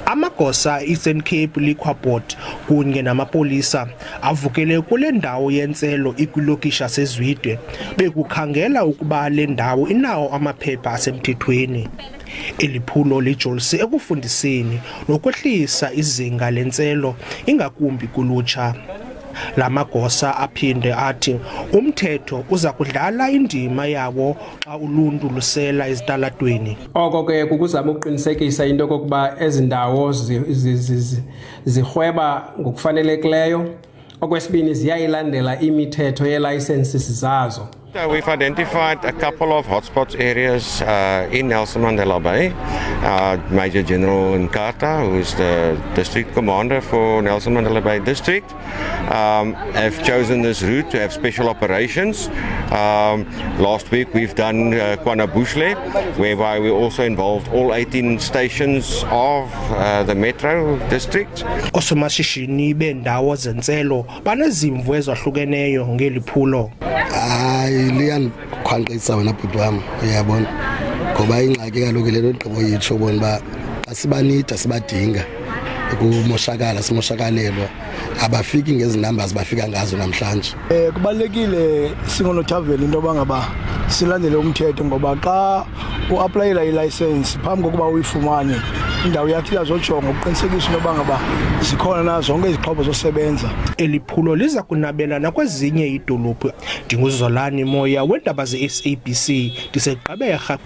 Amagosa Eastern Cape Liquor Board kunye namapolisa avukele kule ndawo yentselo ikwilokisha seZwide bekukhangela ukuba le ndawo inawo amaphepha asemthethweni. Eliphulo lijolise ekufundiseni nokwehlisa izinga lentselo ingakumbi kulutsha. La magosa aphinde athi umthetho uza kudlala indima yawo xa uluntu lusela ezitalatweni. Oko ke kukuzama ukuqinisekisa into kokuba ezindawo zirhweba ngokufanelekileyo. Okwesibini ziyayilandela imithetho yelicenses zazo. We've identified a couple of hotspot areas in Nelson Mandela Bay. Major General Nkata, who is the district commander for Nelson Mandela Bay district, have chosen this route to have special operations. Last week we've done Kwanabushle, whereby we also involved all 18 stations of the metro district. Osomashishini bendawo zentselo banezimvu ezahlukeneyo ngeliphulo. Liyankhankasweni wena bhuti wami uyabona ngoba ingxaki kaloku le nto yitsho bona ba asibanida sibadinga ukumoshakala simoshakalelwa abafiki ngezi numbers bafika ngazo namhlanje. Kubalekile singonothavela into bangaba silandele umthetho ngoba xa uapplyela ilicense phambi kokuba uyifumane indawo yakhe iyazojonga ukuqinisekisa into bangaba zikhona na zonke izixhobo zosebenza. Eliphulo liza kunabelana kwezinye idolophu. Ndinguzolani Moya weendaba ze SABC ndiseGqeberha.